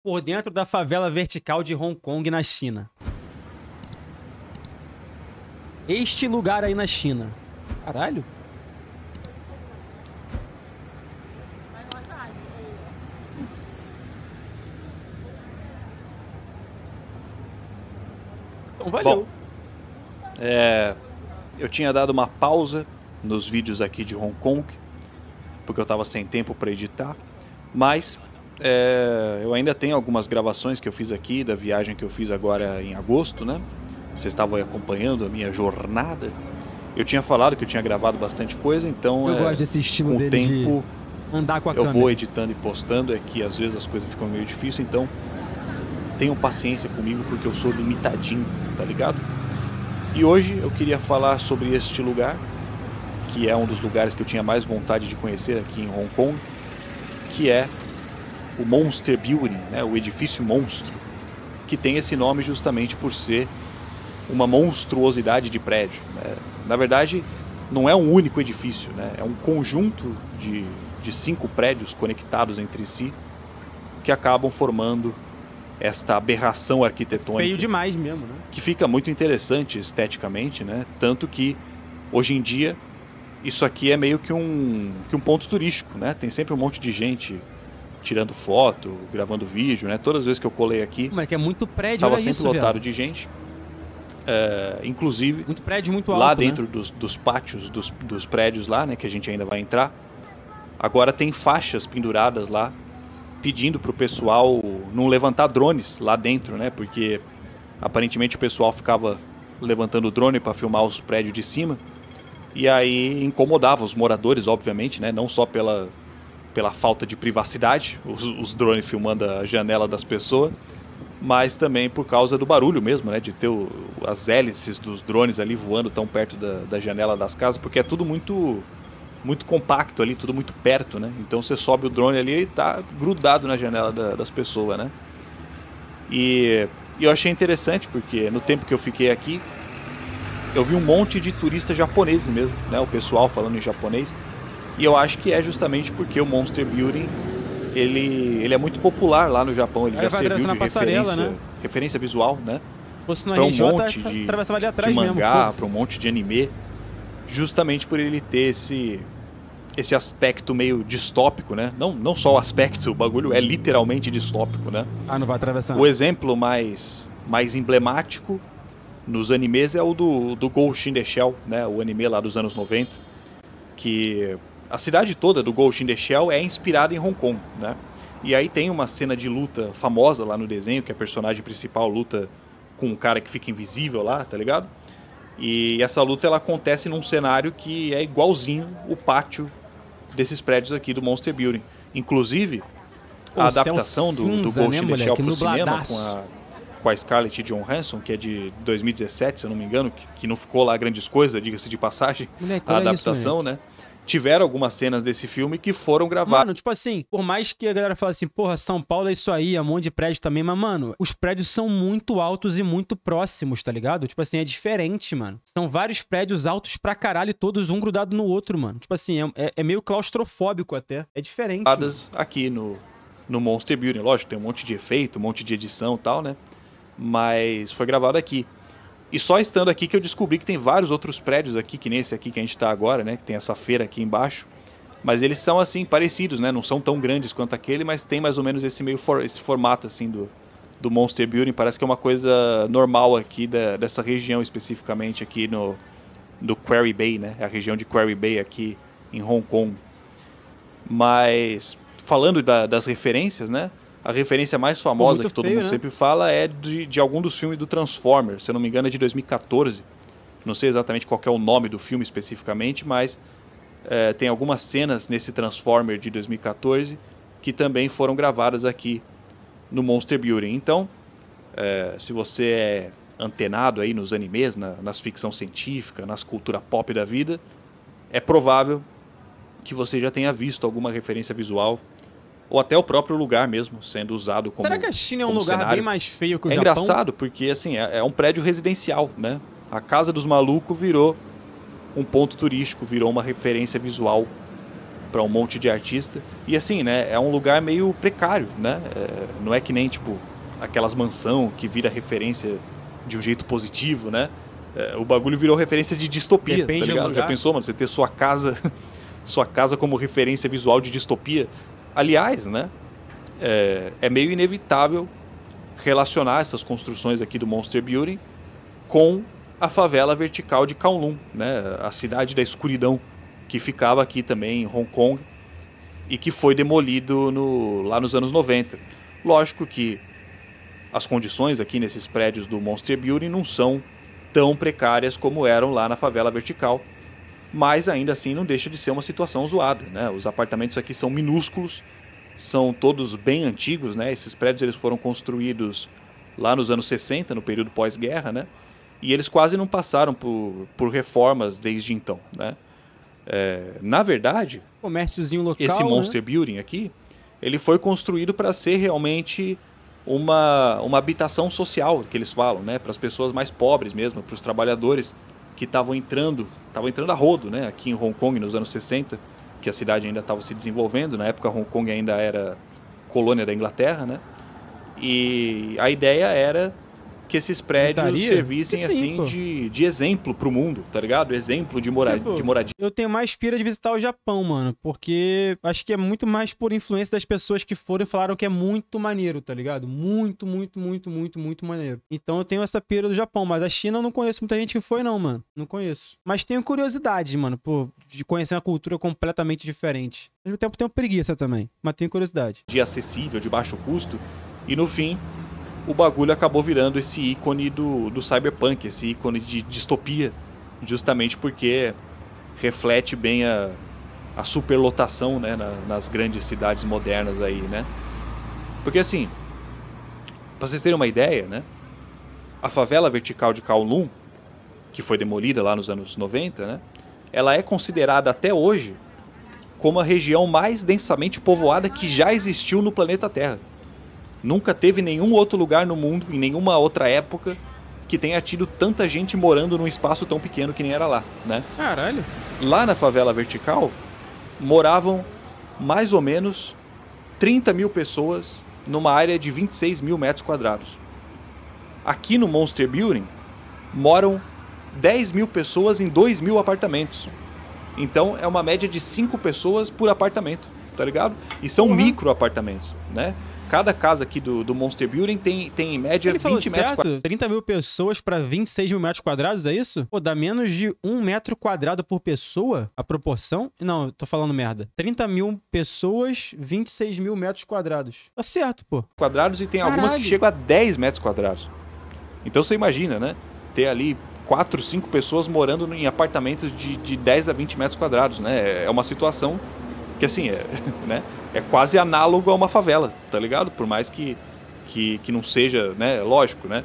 por dentro da favela vertical de Hong Kong, na China. Este lugar aí na China. Caralho. Então valeu. Bom, eu tinha dado uma pausa nos vídeos aqui de Hong Kong, porque eu estava sem tempo para editar, mas eu ainda tenho algumas gravações que eu fiz aqui, da viagem que eu fiz agora em agosto, né? Vocês estavam aí acompanhando a minha jornada. Eu tinha falado que eu tinha gravado bastante coisa, então eu gosto desse estilo com dele o tempo de andar com a eu câmera. vou editando e postando, é que às vezes as coisas ficam meio difíceis, então tenham paciência comigo porque eu sou limitadinho, tá ligado? E hoje eu queria falar sobre este lugar, que é um dos lugares que eu tinha mais vontade de conhecer aqui em Hong Kong, que é o Monster Building, né? O edifício monstro, que tem esse nome justamente por ser uma monstruosidade de prédio, né? Na verdade, não é um único edifício, né? É um conjunto de 5 prédios conectados entre si que acabam formando esta aberração arquitetônica. Feio demais mesmo, né? Que fica muito interessante esteticamente, né? Tanto que, hoje em dia, isso aqui é meio que um ponto turístico, né? Tem sempre um monte de gente tirando foto, gravando vídeo, né? Todas as vezes que eu colei aqui, Mas que é muito prédio, estava olha sempre isso, lotado velho. de gente. Inclusive, Muito prédio, muito alto, lá dentro, né? dos pátios dos prédios lá, né? Que a gente ainda vai entrar. Agora tem faixas penduradas lá, pedindo pro pessoal não levantar drones lá dentro, né? Porque aparentemente o pessoal ficava levantando o drone para filmar os prédios de cima. E aí incomodava os moradores, obviamente, né? Não só pela falta de privacidade, os drones filmando a janela das pessoas, mas também por causa do barulho mesmo, né? De ter as hélices dos drones ali voando tão perto da janela das casas, porque é tudo muito compacto ali, tudo muito perto, né? Então você sobe o drone ali e tá grudado na janela das pessoas, né? E eu achei interessante porque no tempo que eu fiquei aqui, eu vi um monte de turistas japoneses mesmo, né? O pessoal falando em japonês. E eu acho que é justamente porque o Monster Building, ele é muito popular lá no Japão. Ele já serviu de referência visual, né? Para um monte de mangá, para um monte de anime. Justamente por ele ter esse aspecto meio distópico, né? Não só o aspecto, o bagulho é literalmente distópico, né? Ah, não vai atravessar. O exemplo mais emblemático nos animes é o do Ghost in the Shell, né? O anime lá dos anos 90, que a cidade toda do Ghost in the Shell é inspirada em Hong Kong, né? E aí tem uma cena de luta famosa lá no desenho, que a personagem principal luta com um cara que fica invisível lá, tá ligado? E essa luta ela acontece num cenário que é igualzinho o pátio desses prédios aqui do Monster Building. Inclusive, a adaptação do Ghost in the Shell pro cinema com a Scarlett Johansson, que é de 2017, se eu não me engano, que não ficou lá grandes coisas, diga-se de passagem, a adaptação, né? Tiveram algumas cenas desse filme que foram gravadas. Mano, tipo assim, por mais que a galera fale assim, porra, São Paulo é isso aí, é um monte de prédio também, mas, mano, os prédios são muito altos e muito próximos, tá ligado? Tipo assim, é diferente, mano. São vários prédios altos pra caralho, todos um grudado no outro, mano. Tipo assim, é meio claustrofóbico até. É diferente. Aqui no Monster Building, lógico, tem um monte de efeito, um monte de edição e tal, né? Mas foi gravado aqui. E só estando aqui que eu descobri que tem vários outros prédios aqui, que nem esse aqui que a gente tá agora, né? Que tem essa feira aqui embaixo. Mas eles são, assim, parecidos, né? Não são tão grandes quanto aquele, mas tem mais ou menos esse formato, assim, do Monster Building. Parece que é uma coisa normal aqui dessa região, especificamente aqui do Quarry Bay, né? É a região de Quarry Bay aqui em Hong Kong. Mas, falando das referências, né? A referência mais famosa que todo mundo sempre fala é de algum dos filmes do Transformers. Se eu não me engano é de 2014. Não sei exatamente qual é o nome do filme especificamente, mas tem algumas cenas nesse Transformer de 2014 que também foram gravadas aqui no Monster Building. Então, se você é antenado aí nos animes, nas ficção científica, nas cultura pop da vida, é provável que você já tenha visto alguma referência visual ou até o próprio lugar mesmo sendo usado como. Será que a China é um lugar cenário bem mais feio que o Japão? É engraçado porque assim é um prédio residencial, né? A casa dos malucos virou um ponto turístico, virou uma referência visual para um monte de artista. E assim, né, é um lugar meio precário, né? Não é que nem, tipo, aquelas mansão que vira referência de um jeito positivo, né? O bagulho virou referência de distopia, Depende tá do ligado? lugar. Já pensou, mano, você ter sua casa como referência visual de distopia? Aliás, né, é meio inevitável relacionar essas construções aqui do Monster Building com a favela vertical de Kowloon, né, a cidade da escuridão, que ficava aqui também em Hong Kong e que foi demolido lá nos anos 90. Lógico que as condições aqui nesses prédios do Monster Building não são tão precárias como eram lá na favela vertical, mas ainda assim não deixa de ser uma situação zoada, né? Os apartamentos aqui são minúsculos, são todos bem antigos, né? Esses prédios eles foram construídos lá nos anos 60, no período pós-guerra, né? E eles quase não passaram por reformas desde então, né? Na verdade, Comérciozinho local, esse Monster Building aqui, ele foi construído para ser realmente uma habitação social, que eles falam, né? Para as pessoas mais pobres mesmo, para os trabalhadores que estavam entrando a rodo, né? Aqui em Hong Kong nos anos 60, que a cidade ainda estava se desenvolvendo. Na época, Hong Kong ainda era colônia da Inglaterra, né? E a ideia era que esses prédios servissem assim de exemplo pro mundo, tá ligado? Exemplo de moradia. Eu tenho mais pira de visitar o Japão, mano, porque acho que é muito mais por influência das pessoas que foram e falaram que é muito maneiro, tá ligado? Muito, muito, muito, muito, muito maneiro. Então eu tenho essa pira do Japão, mas a China eu não conheço muita gente que foi não, mano. Não conheço. Mas tenho curiosidade, mano, de conhecer uma cultura completamente diferente. Ao mesmo tempo tenho preguiça também, mas tenho curiosidade. De acessível, de baixo custo, e no fim o bagulho acabou virando esse ícone do cyberpunk, esse ícone de distopia, justamente porque reflete bem a superlotação, né, nas grandes cidades modernas aí, né? Porque assim, para vocês terem uma ideia, né, a favela vertical de Kowloon, que foi demolida lá nos anos 90, né, ela é considerada até hoje como a região mais densamente povoada que já existiu no planeta Terra. Nunca teve nenhum outro lugar no mundo, em nenhuma outra época, que tenha tido tanta gente morando num espaço tão pequeno que nem era lá, né? Caralho. Lá na favela vertical, moravam mais ou menos 30 mil pessoas numa área de 26 mil metros quadrados. Aqui no Monster Building, moram 10 mil pessoas em 2 mil apartamentos. Então é uma média de 5 pessoas por apartamento, tá ligado? E são micro apartamentos, né? Cada casa aqui do Monster Building tem em média 20 metros quadrados. 30 mil pessoas para 26 mil metros quadrados, é isso? Pô, dá menos de 1 metro quadrado por pessoa a proporção? Não, eu tô falando merda. 30 mil pessoas, 26 mil metros quadrados. Tá certo, pô. Quadrados, e tem algumas que chegam a 10 metros quadrados. Então você imagina, né? Ter ali 4, 5 pessoas morando em apartamentos de 10 a 20 metros quadrados, né? É uma situação que, assim, né? É quase análogo a uma favela, tá ligado? Por mais que não seja, né? Lógico, né?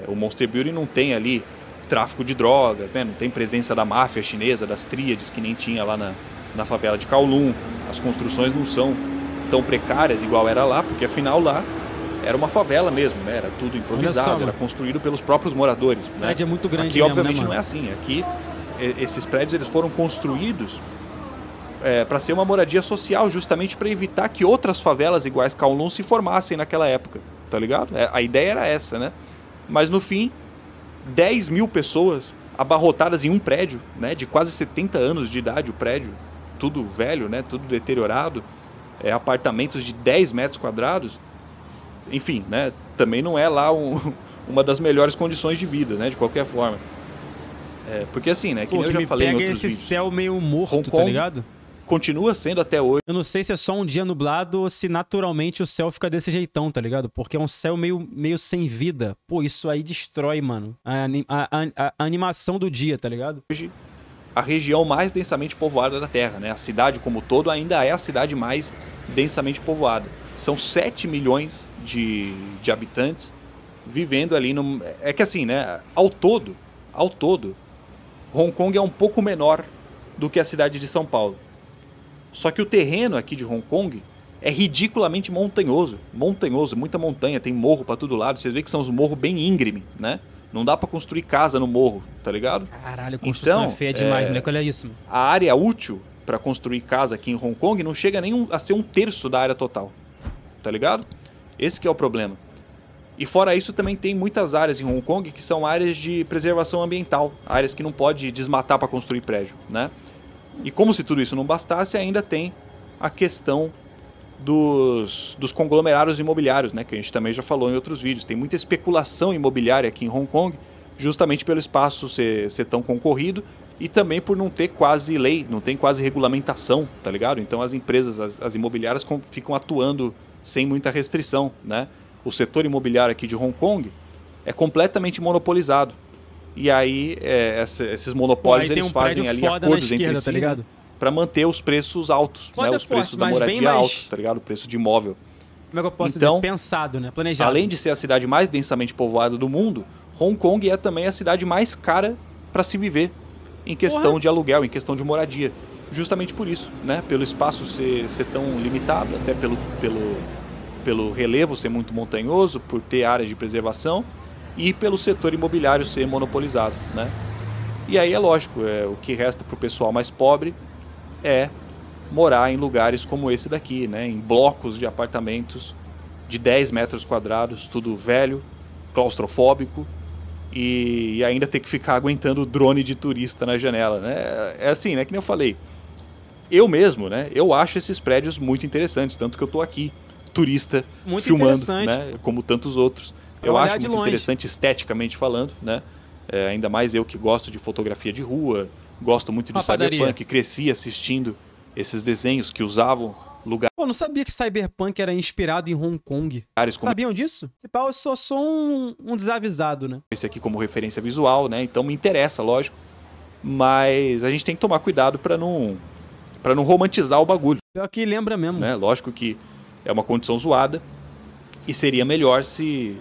O Monster Building não tem ali tráfico de drogas, né? Não tem presença da máfia chinesa, das tríades, que nem tinha lá na favela de Kowloon. As construções não são tão precárias igual era lá, porque afinal lá era uma favela mesmo, né? Era tudo improvisado, era construído pelos próprios moradores, né? O prédio é muito grande. Aqui, mesmo, obviamente, né, não é assim. Aqui, esses prédios eles foram construídos para ser uma moradia social, justamente para evitar que outras favelas iguais Kowloon se formassem naquela época, tá ligado? A ideia era essa, né? Mas no fim, 10 mil pessoas abarrotadas em um prédio, né? De quase 70 anos de idade o prédio, tudo velho, né? Tudo deteriorado, apartamentos de 10 metros quadrados, enfim, né? Também não é lá uma das melhores condições de vida, né? De qualquer forma. Porque assim, né? Que nem eu já falei em outros vídeos. Esse céu meio morto, Hong Kong, tá ligado? Continua sendo até hoje. Eu não sei se é só um dia nublado ou se naturalmente o céu fica desse jeitão, tá ligado? Porque é um céu meio sem vida. Pô, isso aí destrói, mano, a animação do dia, tá ligado? Hoje, a região mais densamente povoada da Terra, né? A cidade como todo ainda é a cidade mais densamente povoada. São 7 milhões de habitantes vivendo ali no... É que assim, né? Ao todo, Hong Kong é um pouco menor do que a cidade de São Paulo. Só que o terreno aqui de Hong Kong é ridiculamente montanhoso. Montanhoso, muita montanha, tem morro pra todo lado. Vocês veem que são os morros bem íngreme, né? Não dá pra construir casa no morro, tá ligado? Caralho, construção então, é feia demais, moleque, olha isso, mano. A área útil para construir casa aqui em Hong Kong não chega nem a ser 1/3 da área total, tá ligado? Esse que é o problema. E fora isso também tem muitas áreas em Hong Kong que são áreas de preservação ambiental, áreas que não pode desmatar para construir prédio, né? E como se tudo isso não bastasse, ainda tem a questão dos conglomerados imobiliários, né? Que a gente também já falou em outros vídeos. Tem muita especulação imobiliária aqui em Hong Kong, justamente pelo espaço ser tão concorrido e também por não ter quase lei, não tem quase regulamentação, tá ligado? Então as empresas, as imobiliárias ficam atuando sem muita restrição, né? O setor imobiliário aqui de Hong Kong é completamente monopolizado. E aí esses monopólios eles fazem ali acordos entre si, tá, para manter os preços altos, né? Os preços da moradia altos, tá ligado? O preço de imóvel. Como é que eu posso dizer? Pensado, né? Planejado. Além de ser a cidade mais densamente povoada do mundo, Hong Kong é também a cidade mais cara para se viver em questão de aluguel, em questão de moradia. Justamente por isso, né? Pelo espaço ser tão limitado, até pelo relevo ser muito montanhoso, por ter áreas de preservação e pelo setor imobiliário ser monopolizado, né? E aí é lógico, o que resta para o pessoal mais pobre é morar em lugares como esse daqui, né? Em blocos de apartamentos de 10 metros quadrados, tudo velho, claustrofóbico e ainda ter que ficar aguentando o drone de turista na janela, né? É assim, né? Que nem eu falei. Eu mesmo, né? Eu acho esses prédios muito interessantes, tanto que eu tô aqui, turista, muito filmando, né? Como tantos outros. Eu acho muito interessante esteticamente falando, né? Ainda mais eu que gosto de fotografia de rua, gosto muito de Cyberpunk, cresci assistindo esses desenhos que usavam lugares. Pô, não sabia que Cyberpunk era inspirado em Hong Kong. Sabiam disso? Eu só sou um desavisado, né? Esse aqui como referência visual, né? Então me interessa, lógico. Mas a gente tem que tomar cuidado para não romantizar o bagulho. Pior que lembra mesmo. Né? Lógico que é uma condição zoada e seria melhor se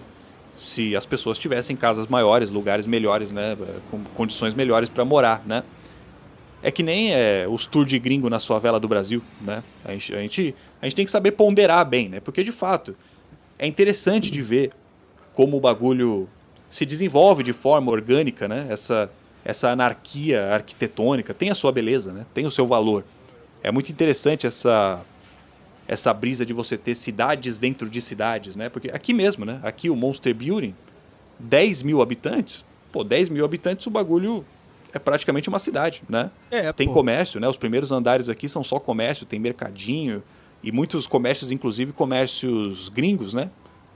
as pessoas tivessem casas maiores, lugares melhores, né? Com condições melhores para morar, né? É que nem os tours de gringo na favela do Brasil, né? A gente tem que saber ponderar bem, né? Porque, de fato, é interessante de ver como o bagulho se desenvolve de forma orgânica, né? Essa anarquia arquitetônica tem a sua beleza, né? Tem o seu valor. É muito interessante essa brisa de você ter cidades dentro de cidades, né? Porque aqui mesmo, né? Aqui o Monster Building, 10 mil habitantes. Pô, 10 mil habitantes o bagulho é praticamente uma cidade, né? Tem comércio, né? Os primeiros andares aqui são só comércio, tem mercadinho e muitos comércios, inclusive comércios gringos, né?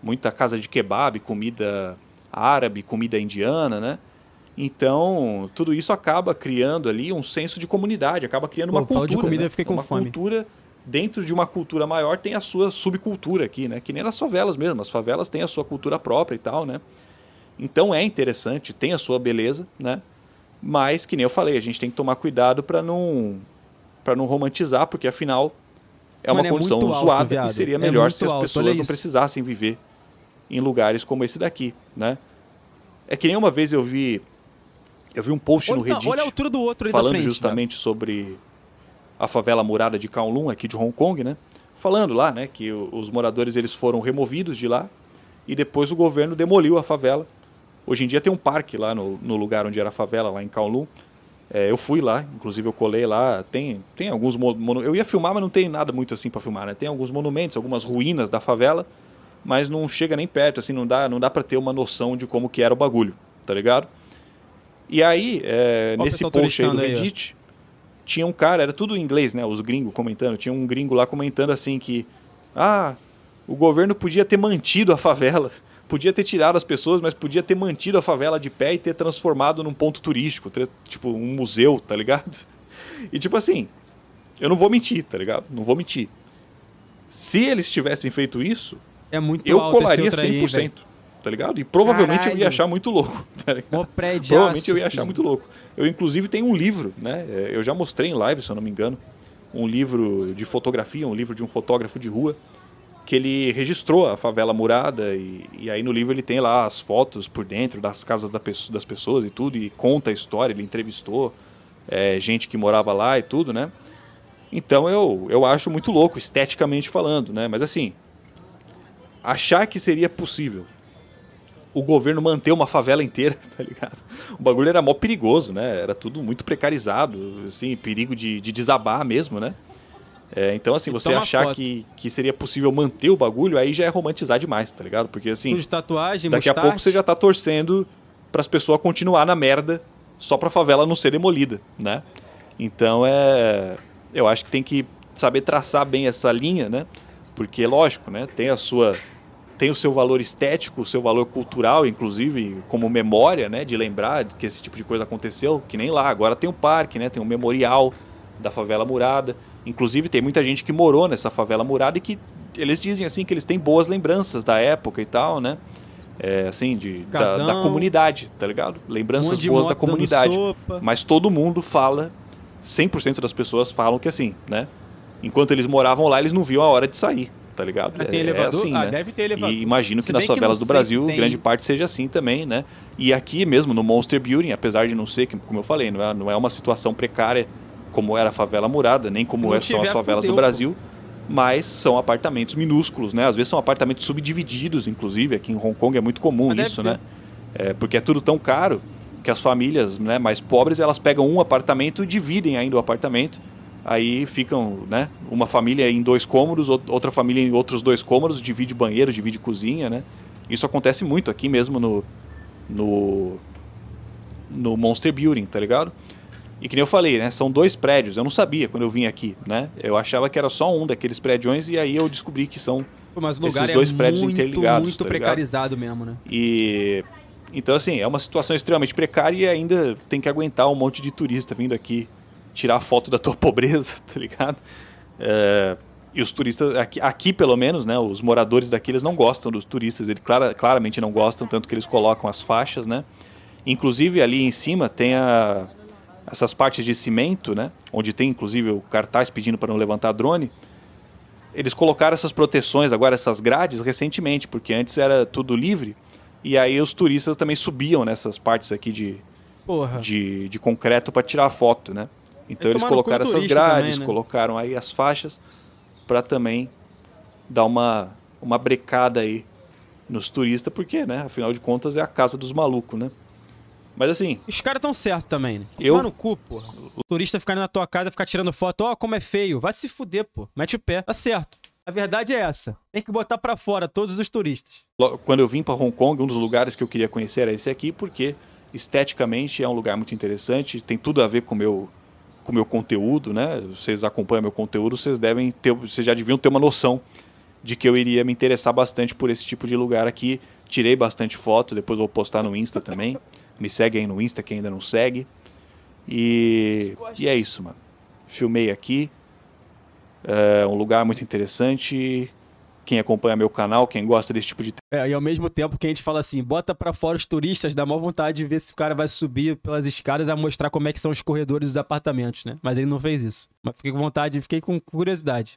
Muita casa de kebab, comida árabe, comida indiana, né? Então, tudo isso acaba criando ali um senso de comunidade, acaba criando uma cultura, de comida, né? Eu fiquei com fome. Cultura, dentro de uma cultura maior tem a sua subcultura aqui, né? Que nem nas favelas mesmo, as favelas têm a sua cultura própria e tal, né? Então é interessante, tem a sua beleza, né? Mas, que nem eu falei, a gente tem que tomar cuidado para não romantizar, porque afinal é uma condição zoada e seria melhor se as pessoas não precisassem viver em lugares como esse daqui, né? É que nem uma vez eu vi um post no Reddit olha a altura do outro aí falando da frente, justamente sobre a favela murada de Kowloon, aqui de Hong Kong, né? Falando lá, né, que os moradores eles foram removidos de lá e depois o governo demoliu a favela. Hoje em dia tem um parque lá no lugar onde era a favela, lá em Kowloon. Eu fui lá, inclusive eu colei lá. Tem alguns monumentos. Eu ia filmar, mas não tem nada muito assim para filmar, né? Tem alguns monumentos, algumas ruínas da favela, mas não chega nem perto, assim, não dá para ter uma noção de como que era o bagulho, tá ligado? E aí, nesse post aí do Reddit, tinha um cara, era tudo em inglês, né? Os gringos comentando. Tinha um gringo lá comentando assim que o governo podia ter mantido a favela. Podia ter tirado as pessoas, mas podia ter mantido a favela de pé e ter transformado num ponto turístico, tipo um museu, tá ligado? E tipo assim, eu não vou mentir, tá ligado? Não vou mentir. Se eles tivessem feito isso, eu colaria 100%, aí, tá ligado? E provavelmente eu ia achar muito louco, tá ligado? Provavelmente eu ia achar muito louco. Eu inclusive tenho um livro, né? Eu já mostrei em live, se eu não me engano, um livro de fotografia, um livro de um fotógrafo de rua, que ele registrou a favela murada e aí no livro ele tem lá as fotos por dentro das casas das pessoas e tudo, e conta a história, ele entrevistou gente que morava lá e tudo, né? Então eu acho muito louco, esteticamente falando, né? Mas assim, achar que seria possível o governo manter uma favela inteira, tá ligado? O bagulho era mó perigoso, né? Era tudo muito precarizado, assim, perigo de desabar mesmo, né? Então, assim, você achar que seria possível manter o bagulho, aí já é romantizar demais, tá ligado? Porque, assim, de tatuagem, daqui a pouco você já tá torcendo pras pessoas continuar na merda só pra favela não ser demolida, né? Então, eu acho que tem que saber traçar bem essa linha, né? Porque, lógico, né? Tem o seu valor estético, o seu valor cultural, inclusive, como memória, né? De lembrar que esse tipo de coisa aconteceu, que nem lá. Agora tem um parque, né? Tem um memorial da favela murada. Inclusive, tem muita gente que morou nessa favela murada e que eles dizem, assim, que eles têm boas lembranças da época e tal, né? Assim, da comunidade, tá ligado? Lembranças boas da comunidade. Mas todo mundo fala, 100% das pessoas falam que assim, né? Enquanto eles moravam lá, eles não viam a hora de sair, tá ligado? Tem elevador? Assim, né? Deve ter elevador. E imagino que nas favelas do Brasil, grande parte seja assim também, né? E aqui mesmo, no Monster Building, apesar de não ser, como eu falei, não é uma situação precária como era a favela murada, nem como são as favelas do Brasil, mas são apartamentos minúsculos, né? Às vezes são apartamentos subdivididos, inclusive. Aqui em Hong Kong é muito comum isso, né? Porque é tudo tão caro que as famílias, né, mais pobres, elas pegam um apartamento e dividem ainda o apartamento. Aí ficam, né, uma família em 2 cômodos, outra família em outros 2 cômodos, divide banheiro, divide cozinha, né? Isso acontece muito aqui mesmo no Monster Building, tá ligado? E que nem eu falei, né, são 2 prédios. Eu não sabia quando eu vim aqui, né? Eu achava que era só um daqueles prédios e aí eu descobri que são esses 2 prédios interligados. Muito tá precarizado mesmo, né? Então, assim, é uma situação extremamente precária e ainda tem que aguentar um monte de turista vindo aqui tirar foto da tua pobreza, tá ligado? E os turistas, aqui pelo menos, né, os moradores daqui, eles não gostam dos turistas, eles claramente não gostam, tanto que eles colocam as faixas, né? Inclusive ali em cima tem essas partes de cimento, né, onde tem inclusive o cartaz pedindo para não levantar drone. Eles colocaram essas proteções, agora essas grades, recentemente, porque antes era tudo livre, e aí os turistas também subiam nessas partes aqui de concreto para tirar foto, né? Então eles colocaram essas grades, também, né? Colocaram aí as faixas para também dar uma brecada aí nos turistas, porque, né, afinal de contas é a casa dos malucos, né? Mas assim... Os caras tão certos também, né? Toma no cu, porra. O turista ficar na tua casa, ficar tirando foto, ó, como é feio. Vai se fuder, pô. Mete o pé. Tá certo. A verdade é essa. Tem que botar pra fora todos os turistas. Quando eu vim pra Hong Kong, um dos lugares que eu queria conhecer era esse aqui, porque esteticamente é um lugar muito interessante, tem tudo a ver com o meu conteúdo, né? Vocês acompanham meu conteúdo, vocês já deviam ter uma noção de que eu iria me interessar bastante por esse tipo de lugar aqui. Tirei bastante foto, depois vou postar no Insta também. Me segue aí no Insta, quem ainda não segue. E é isso, mano. Filmei aqui. É um lugar muito interessante. Quem acompanha meu canal, quem gosta desse tipo de... E ao mesmo tempo que a gente fala assim, bota pra fora os turistas, dá maior vontade de ver se o cara vai subir pelas escadas a mostrar como é que são os corredores dos apartamentos, né? Mas ele não fez isso. Mas fiquei com vontade, fiquei com curiosidade.